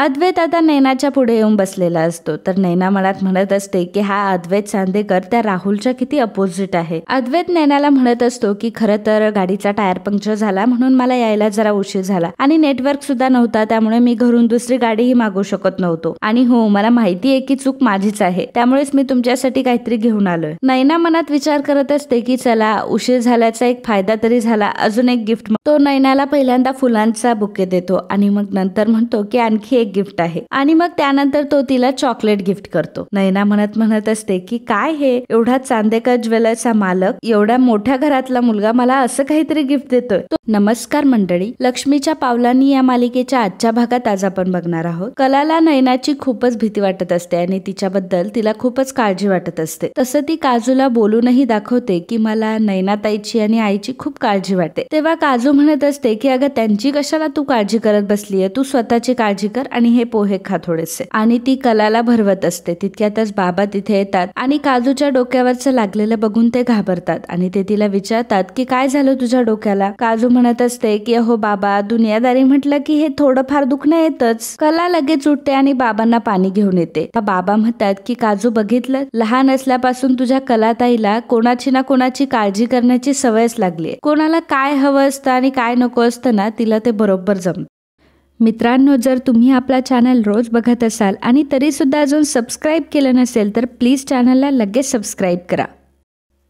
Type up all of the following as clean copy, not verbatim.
अद्वैत आता नैनाच्या पुढे येऊन बसलेला असतो, तर नैना मनात म्हणत असते की हा अद्वैत चांदेकर त्या राहुलच्या किती अपोजिट आहे. अद्वैत नैनाला म्हणत असतो की खरं तर गाडीचा टायर पंक्चर झाला म्हणून मला यायला जरा उशीर झाला आणि नेटवर्क सुद्धा नव्हता, त्यामुळे मी घरून दुसरी गाडीही मागू शकत नव्हतो. आणि हो, मला माहिती आहे की चूक माझीच आहे, त्यामुळेच मी तुमच्यासाठी काहीतरी घेऊन आलोय. नैना मनात विचार करत असते की चला, उशीर झाल्याचा एक फायदा तरी झाला, अजून एक गिफ्ट. तो नैनाला पहिल्यांदा फुलांचा बुके देतो आणि मग नंतर म्हणतो की आणखी एक गिफ्ट आहे, आणि मग त्यानंतर तो तिला चॉकलेट गिफ्ट करतो. नैना म्हणत असते की काय हे, एवढा चांदेकर ज्वेलर्सचा मालक, एवढ्या मोठ्या घरातला मुलगा मला असं काहीतरी गिफ्ट देतोय. नमस्कार मंडळी, लक्ष्मीच्या पावलांनी या मालिकेच्या आजच्या भागात आज आपण बघणार आहोत. कलाला नैनाची खूपच भीती वाटत असते आणि तिच्याबद्दल तिला खूपच काळजी वाटत असते. तसं ती काजूला बोलूनही दाखवते की मला नैनाताईची आणि आईची खूप काळजी वाटते. तेव्हा काजू म्हणत असते की अगं, त्यांची कशाला तू काळजी करत बसलीये, तू स्वतःची काळजी कर आणि हे पोहे खा थोडेसे. आणि ती कलाला भरवत असते. तितक्यातच बाबा तिथे येतात आणि काजूच्या डोक्यावरचं लागलेलं बघून ते घाबरतात आणि ते तिला विचारतात की काय झालं तुझ्या डोक्याला. काजू म्हणत असते की अहो बाबा, दुनियादारी म्हटलं की हे थोडंफार दुखणं येतच. कला लगेच उठते आणि बाबांना पाणी घेऊन येते. बाबा म्हणतात की काजू, बघितलं, लहान असल्यापासून तुझ्या कलाताईला कोणाची ना कोणाची काळजी करण्याची सवयच लागली. कोणाला काय हवं असतं आणि काय नको असतं ना, तिला ते बरोबर जमतं. मित्रांनो, जर तुम्ही आपला चॅनल रोज बघत असाल आणि तरी सुद्धा अजून सबस्क्राईब केलं नसेल तर प्लीज चॅनलला लगेच सबस्क्राईब करा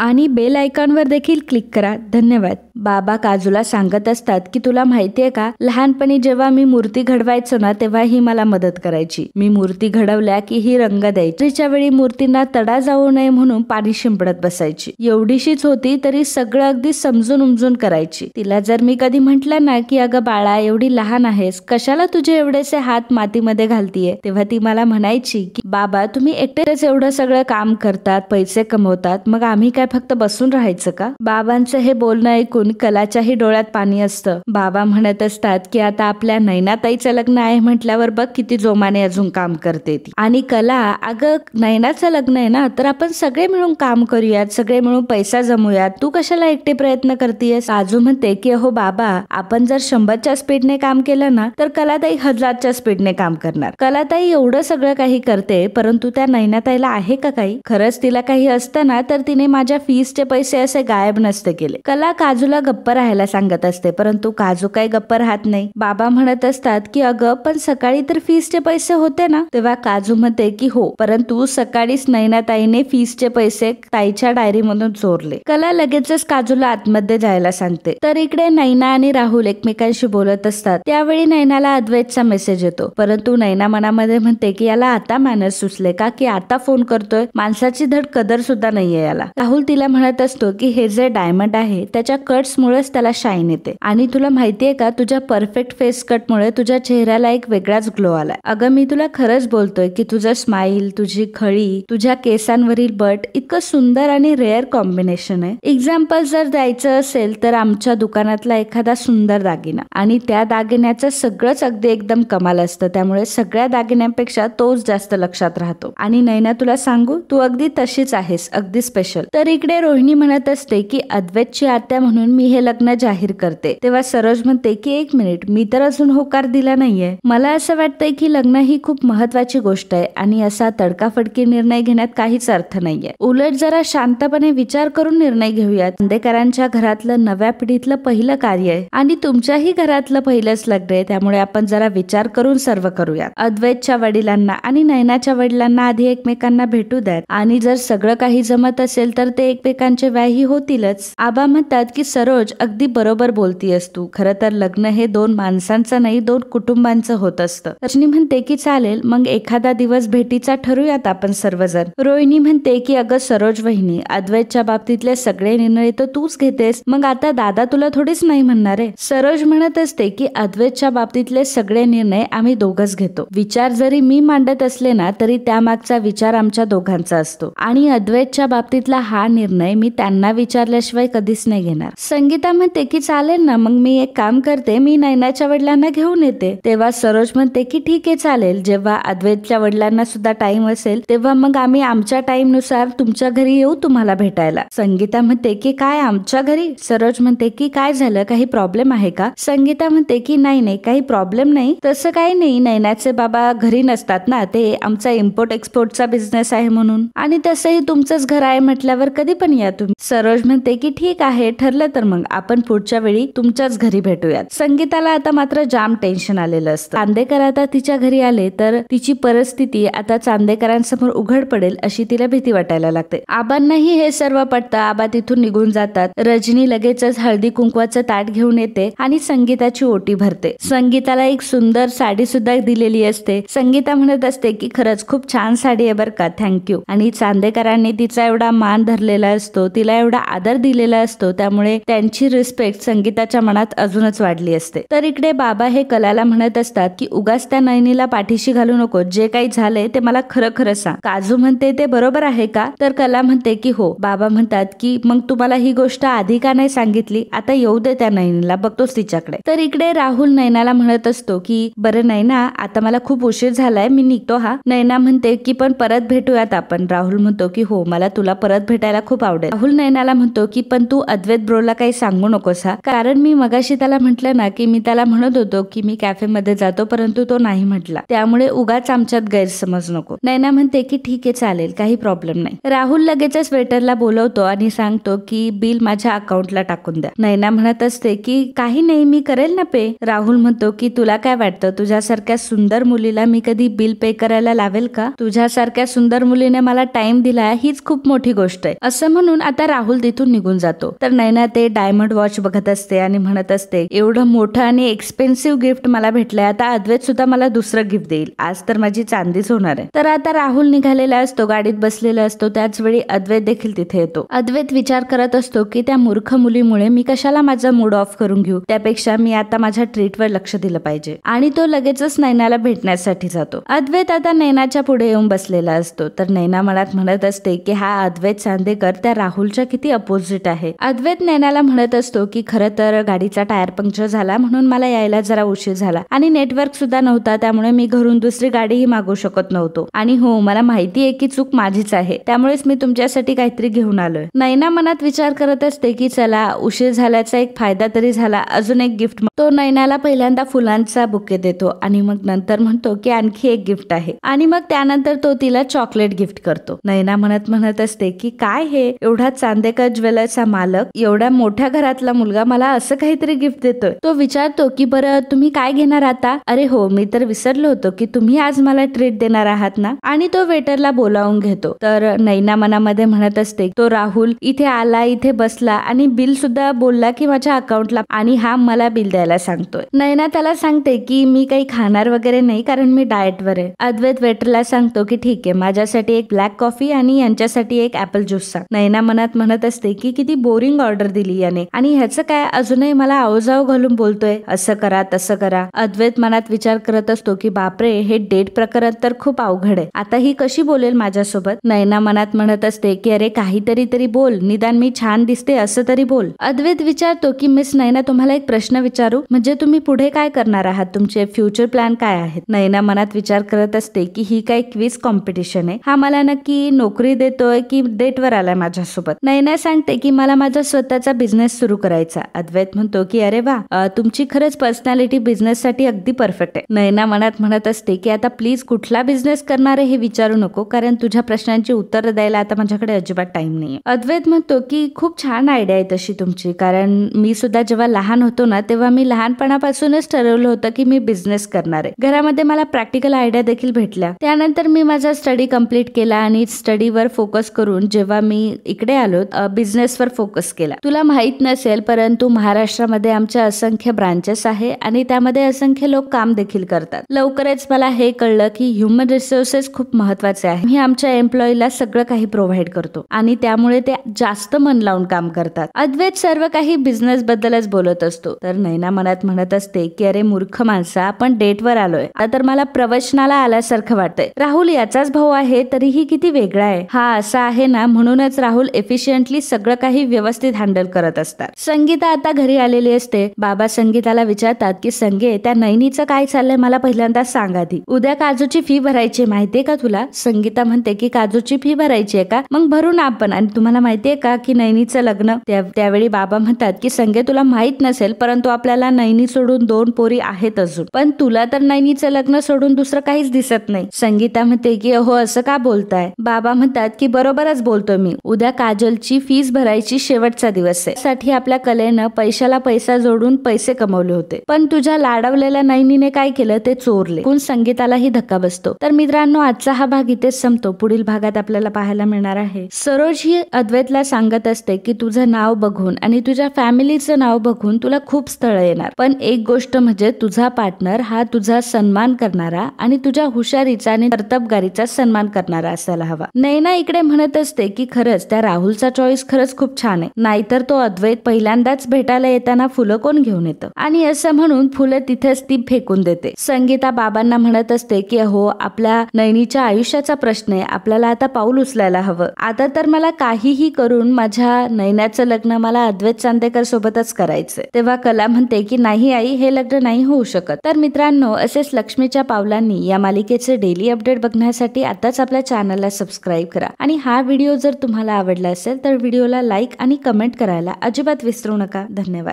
आणि बेल आयकॉनवर देखील क्लिक करा. धन्यवाद. बाबा काजूला सांगत असतात की तुला माहितीये का, लहानपणी जेव्हा मी मूर्ती घडवायचो ना, तेव्हा ही मला मदत करायची. मी मूर्ती घडवल्या की ही रंग द्यायची. रात्रीच्या वेळी मूर्तींना तडा जाऊ नये म्हणून पाणी शिंपडत बसायची. एवढीशीच होती तरी सगळं अगदी समजून उमजून करायची. तिला जर मी कधी म्हटलं ना की अगं बाळा, एवढी लहान आहेस, कशाला तुझे एवढेसे हात मातीमध्ये घालतीये, तेव्हा ती मला म्हणायची की बाबा, तुम्ही एकटेच एवढं सगळं काम करतात, पैसे कमवतात, मग आम्ही काय फक्त बसून राहायचं का. बाबांचं हे बोलणं ऐकून कलाच्याही डोळ्यात पाणी असतं. बाबा म्हणत असतात की आता आपल्या नैनाताईचं लग्न आहे म्हटल्यावर बघ किती जोमाने अजून काम करते ती. आणि कला, अगं नैनाचं लग्न आहे ना, तर आपण सगळे मिळून काम करूयात, सगळे मिळून पैसा जमूयात, तू कशाला एकटे प्रयत्न करतेयस. काजू म्हणते की अहो बाबा, आपण जर 100च्या स्पीडने काम केलं ना, तर कलाताई 1000च्या स्पीडने काम करणार. कलाताई एवढं सगळं काही करते, परंतु त्या नैनाताईला आहे का काही. खरंच तिला काही असतं ना, तर तिने माझ्या फीसचे पैसे असे गायब नसते केले. कला काजूला गप्प राहायला सांगत असते, परंतु काजू काही गप्प राहत नाही. बाबा म्हणत असतात की अगं, पण सकाळी तर फीसचे पैसे होते ना. तेव्हा काजू म्हणते की हो, परंतु सकाळीच नैनाताईने फीसचे पैसे ताईच्या डायरीमधून चोरले. कला लगेचच काजूला आतमध्ये जायला सांगते. तर इकडे नैना आणि राहुल एकमेकांशी बोलत असतात. त्यावेळी नैनाला अद्वैतचा मेसेज येतो, परंतु नैना मनामध्ये म्हणते की याला आता मॅनर्स सुचले का, की आता फोन करतोय, माणसाची धड कदर सुद्धा नाहीये याला. राहुल तिला म्हणत असतो की हे जे डायमंड आहे त्याच्या कट्स मुळेच त्याला शाईन येते, आणि तुला माहितीये का, तुझ्या परफेक्ट फेस कट मुळे तुझ्या चेहऱ्याला एक वेगळाच ग्लो आलाय. अगं, मी तुला खरंच बोलतोय की तुझं स्माइल, तुझी खळी, तुझ्या केसांवरील बट इतकं सुंदर आणि रेअर कॉम्बिनेशन आहे. एक्झाम्पल जर द्यायचं असेल तर आमच्या दुकानातला एखादा सुंदर दागिना आणि त्या दागिन्याचं सगळंच अगदी एकदम कमाल असतं, त्यामुळे सगळ्या दागिन्यांपेक्षा तोच जास्त लक्षात राहतो. आणि नैना, तुला सांगू, तू अगदी तशीच आहेस, अगदी स्पेशल. तर इकडे रोहिणी म्हणत असते की अद्वैतची आत्या म्हणून मी हे लग्न जाहीर करते. तेव्हा सरोज म्हणते की एक मिनिट, मी तर अजून होकार दिला नाहीये. मला असं वाटतंय की लग्न ही खूप महत्वाची गोष्ट आहे आणि असा तडकाफडकी निर्णय घेण्यात काहीच अर्थ नाहीये. उलट जरा शांतपणे विचार करून निर्णय घेऊयात. चांदेकरांच्या घरातलं नव्या पिढीतलं पहिलं कार्य आहे आणि तुमच्याही घरातलं पहिलंच लग्न आहे, त्यामुळे आपण जरा विचार करून सर्व करूयात. अद्वैतच्या वडिलांना आणि नैनाच्या वडिलांना आधी एकमेकांना भेटू द्यात आणि जर सगळं काही जमत असेल तर ते एकमेकांचे व्याही होतीलच. आबा म्हणतात की सरोज, अगदी बरोबर बोलतीयस तू. खरं तर लग्न हे 2 माणसांचं नाही, 2 कुटुंबांचं होत असतं. रजनी म्हणते की चालेल, मग एखादा दिवस भेटीचा ठरूयात आपण सर्वजण. रोहिणी म्हणते की अगं सरोज वहिनी, अद्वैतच्या बाबतीतले सगळे निर्णय तर तूच घेतेस, मग आता दादा तुला थोडीच नाही म्हणणार आहे. सरोज म्हणत असते की अद्वैतच्या बाबतीतले सगळे निर्णय आम्ही दोघच घेतो. विचार जरी मी मांडत असले ना, तरी त्यामागचा विचार आमच्या दोघांचा असतो आणि अद्वैतच्या बाबतीतला हा निर्णय मी त्यांना विचारल्याशिवाय कधीच नाही घेणार. संगीता म्हणते की चालेल ना, मग मी एक काम करते, मी नैनाच्या वडिलांना घेऊन येते. तेव्हा सरोज म्हणते की ठीक आहे चालेल, जेव्हा अद्वैतच्या वडिलांना सुद्धा टाइम असेल तेव्हा मग आम्ही आमच्या टाइम नुसार तुमच्या घरी येऊ तुम्हाला भेटायला. संगीता म्हणते की काय आमच्या घरी? सरोज म्हणते की काय झालं, काही प्रॉब्लेम आहे का? संगीता म्हणते की नाही काही प्रॉब्लेम नाही, तसं काही नाही, नैनाचे बाबा घरी नसतात ना, ते आमचा इम्पोर्ट एक्सपोर्टचा बिझनेस आहे म्हणून, आणि तसंही तुमचंच घर आहे म्हटल्यावर कधी पण या तुम्ही. सरोज म्हणते की ठीक आहे, ठरलं तर मग आपण पुढच्या वेळी तुमच्याच घरी भेटूयात. संगीताला आता मात्र जाम टेन्शन आलेलं असतं. चांदेकर आता तिच्या घरी आले तर तिची परिस्थिती आता चांदेकरांसमोर उघड पडेल अशी तिला भीती वाटायला लागते. आबांनाही हे सर्व पटतं. आबा तिथून निघून जातात. रजनी लगेचच हळदी कुंकवाचं ताट घेऊन येते आणि संगीताची ओटी भरते. संगीताला एक सुंदर साडी सुद्धा दिलेली असते. संगीता म्हणत असते की खरंच खूप छान साडी आहे बरं का, थँक्यू. आणि चांदेकरांनी तिचा एवढा मान धरलेला असतो, तिला एवढा आदर दिलेला असतो, त्यामुळे त्यांची रिस्पेक्ट संगीताच्या मनात अजूनच वाढली असते. तर इकडे बाबा हे कलाला म्हणत असतात की उगाच त्या नैनीला पाठीशी घालू नको, जे काही झालंय ते मला खरं खरं सांग. काजू म्हणते ते बरोबर आहे का? तर कला म्हणते की हो. बाबा म्हणतात की मग तुम्हाला ही गोष्ट आधी का नाही सांगितली, आता येऊ दे त्या नैनीला, बघतोस तिच्याकडे. तर इकडे राहुल नैनाला म्हणत असतो की बरं नैना, आता मला खूप उशीर झालाय, मी निघतो हा. नैना म्हणते की पण परत भेटूयात आपण. राहुल म्हणतो की हो, मला तुला परत भेटायला खूप आवडेल. राहुल नैनाला म्हणतो की पण तू अद्वैत ब्रोला काही सांगू नकोस हा, कारण मी मगाशी त्याला म्हटलं ना की मी त्याला म्हणत होतो की मी कॅफे मध्ये जातो, परंतु तो नाही म्हटला, त्यामुळे उगाच आमच्यात गैरसमज नको. नैना म्हणते की ठीक आहे चालेल, काही प्रॉब्लेम नाही. राहुल लगेचच वेटरला बोलवतो आणि सांगतो की बिल माझ्या अकाउंटला टाकून द्या. नैना म्हणत असते की काही नाही, मी करेल ना पे. राहुल म्हणतो की तुला काय वाटतं, तुझ्यासारख्या सुंदर मुलीला मी कधी बिल पे करायला लावेल का? तुझ्यासारख्या सुंदर मुलीने मला टाइम दिला, हीच खूप मोठी गोष्ट आहे. असं म्हणून आता राहुल तिथून निघून जातो. तर नैना ते डायमंड वॉच बघत असते आणि म्हणत असते एवढं मोठं आणि एक्सपेन्सिव्ह गिफ्ट मला भेटलंय, आता अद्वैत सुद्धा मला दुसरं गिफ्ट देईल, आज तर माझी चांदीच होणार आहे. तर आता राहुल निघालेला असतो, गाडीत बसलेला असतो, त्याच वेळी अद्वैत देखील तिथे येतो. अद्वैत विचार करत असतो की त्या मूर्ख मुलीमुळे मी कशाला माझा मूड ऑफ करून घेऊ, त्यापेक्षा मी आता माझ्या ट्रीटवर लक्ष दिलं पाहिजे. आणि तो लगेचच नैनाला भेटण्यासाठी जातो. अद्वैत आता नैनाच्या पुढे येऊन बसलेला असतो. तर नैना मनात म्हणत असते की हा अद्वैत चांदेकर त्या राहुलच्या किती अपोजिट आहे. अद्वैत नैनाला म्हणत असतो की खरं तर गाडीचा टायर पंक्चर झाला म्हणून मला यायला जरा उशीर झाला, आणि नेटवर्क सुद्धा नव्हता, त्यामुळे मी घरून दुसरी गाडीही मागू शकत नव्हतो. आणि हो, मला माहिती आहे की चूक माझीच आहे, त्यामुळेच मी तुमच्यासाठी काहीतरी घेऊन आलोय. नैना मनात विचार करत असते की चला, उशीर झाल्याचा एक फायदा तरी झाला, अजून एक गिफ्ट. तो नैनाला पहिल्यांदा फुलांचा बुके देतो आणि मग नंतर म्हणतो की आणखी एक गिफ्ट आहे, आणि मग त्यानंतर तो तिला चॉकलेट गिफ्ट करतो. नैना म्हणत असते की काय हे, एवढा चांदेकर ज्वेलर्सचा मालक, एवढ्या मोठ्या घरातला मुलगा मला असं काहीतरी गिफ्ट देतोय. तो विचारतो की बरं तुम्ही काय घेणार आता? अरे हो, मी तर विसरलो होतो की तुम्ही आज मला ट्रीट देणार आहात ना. आणि तो वेटरला बोलावून घेतो. तर नैना मनामध्ये म्हणत असते तो राहुल इथे आला, इथे बसला आणि बिल सुद्धा बोलला की माझ्या अकाउंटला, आणि हा मला बिल द्यायला सांगतोय. नैना त्याला सांगते की मी काही खाणार वगैरे नाही, कारण मी डाएटवर आहे. अद्वैत वेटरला सांगतो की ठीक आहे, माझ्यासाठी एक ब्लॅक कॉफी आणि यांच्यासाठी एक ऍपल ज्यूस सांग. नैना मनात म्हणत असते की किती बोरिंग ऑर्डर दिली याने, आणि ह्याचं काय अजूनही मला आवजाव घालून बोलतोय, असं करा तसं करा. अद्वैत मनात विचार करत असतो की बापरे, हे डेट प्रकरण तर खूप अवघड आहे, आता ही कशी बोलेल माझ्यासोबत. नैना मनात म्हणत असते की अरे काहीतरी तरी बोल, निदान मी छान दिसते असं तरी बोल. अद्वैत विचारतो की मिस नैना, तुम्हाला एक प्रश्न विचारू, म्हणजे तुम्ही पुढे काय करणार आहात, तुमचे फ्युचर प्लॅन काय आहेत? नैना मनात विचार करत असते की ही काय क्विज कॉम्पिटिशन आहे, हा मला नक्की नोकरी देतोय की डेटवर आलाय माझ्यासोबत. नैना सांगते की मला माझा स्वतःचा बिझनेस सुरू करायचा. अद्वैत म्हणतो की अरे वा, तुमची खरंच पर्सनॅलिटी बिझनेस साठी अगदी परफेक्ट आहे. नैना मनात म्हणत असते की आता प्लीज कुठला बिझनेस करणार आहे हे विचारू नको, कारण तुझ्या प्रश्नांची उत्तर द्यायला आता माझ्याकडे अजिबात टाइम नाहीये. अद्वैत म्हणतो की खूप छान आयडिया आहे तशी तुमची, कारण मी सुद्धा जेव्हा लहान होतो ना, तेव्हा मी लहानपणापासूनच ठरवलं होतं की मी बिझनेस करणार आहे. घरामध्ये मला प्रॅक्टिकल आयडिया देखील भेटल्या. त्यानंतर मी माझा स्टडी कंप्लीट केला आणि स्टडीवर फोकस करून जेव्हा मी इकडे आलो, बिझनेसवर फोकस केला. तुला माहित नसेल, परंतु महाराष्ट्रामध्ये आमच्या असंख्य ब्रांचेस आहे आणि त्यामध्ये असंख्य लोक काम देखील करतात. लवकरच मला हे कळलं की ह्युमन रिसोर्सेस खूप महत्वाचे आहे. मी आमच्या एम्प्लॉईला सगळं काही प्रोव्हाइड करतो आणि त्यामुळे ते जास्त मन लावून काम करतात. अद्वैत सर्व काही बिझनेस बद्दलच बोलत असतो. तर नैना मनात म्हणत असते की अरे मूर्ख माणसा, आपण डेटवर आलोय, आता तर मला प्रवचनाला आल्यासारखं वाटतंय. राहुल याचाच भाऊ आहे, तरीही किती वेगळा आहे. हा असा आहे ना, म्हणूनच राहुल एफिशियंटली सगळं काही व्यवस्थित हँडल करतो. करत असतात। संगीता आता घरी आलेली असते। बाबा संगीताला विचारतात की संगे, त्या नैनीचं काय चाललंय मला पहिल्यांदा सांग आधी। उद्या काजूची फी भरायची, माहितीये का तुला? संगीता म्हणते की काजूची फी भरायची आहे का? मग भरू ना आपण। आणि तुम्हाला माहितीये का की नैनीचं लग्न? त्यावेळी बाबा म्हणतात की संगे, तुला माहित नसेल परंतु आपल्याला नैनी सोडून 2 पोरी आहेत अजून, पण तुला तर नैनीचं लग्न सोडून दुसरं काहीच दिसत नाही। संगीता म्हणते की हो असं का बोलताय? बाबा म्हणतात की बरोबरच बोलतो मी, उद्या काजलची फीस भरायची शेवटचा दिवस आहे। साठी आपल्या कलेनं पैशाला पैसा जोडून पैसे कमवले होते, पण तुझ्या लाडवलेल्या नैनीने काय केलं ते चोरले। कोण संगीतालाही धक्का बसतो। तर मित्रांनो, आजचा हा भाग इथेच संपतो। पुढील भागात आपल्याला पाहायला मिळणार आहे सरोज ही अद्वैतला सांगत असते की तुझं नाव बघून आणि तुझ्या फॅमिलीचं नाव बघून तुला खूप स्थळ येणार, पण एक गोष्ट म्हणजे तुझा पार्टनर हा तुझा सन्मान करणारा आणि तुझ्या हुशारीचा आणि कर्तबगारीचा सन्मान करणारा असायला हवा। नैना इकडे म्हणत असते की खरंच त्या राहुलचा चॉईस खरंच खूप छान आहे, नाहीतर तो अद्वैत पहिल्यांदाच भेटायला येताना फुलं कोण घेऊन येतं? आणि असं म्हणून फुलं तिथेच ती फेकून देते। संगीता बाबांना म्हणत असते की हो, आपल्या नैनीच्या आयुष्याचा प्रश्न आहे, आपल्याला आता पाऊल उचलायला हवं। आता तर मला काहीही करून माझ्या नैनाचं लग्न मला अद्वैत चांदेकर सोबतच करायचंय। तेव्हा कला म्हणते की नाही आई, हे लग्न नाही होऊ शकत। तर मित्रांनो, असेच लक्ष्मीच्या पावलांनी या मालिकेचे डेली अपडेट बघण्यासाठी आताच आपल्या चॅनलला सबस्क्राईब करा। आणि हा व्हिडिओ जर तुम्हाला आवडला असेल तर व्हिडिओला लाईक आणि कमेंट करायला अजिबात विसरू नका। धन्यवाद।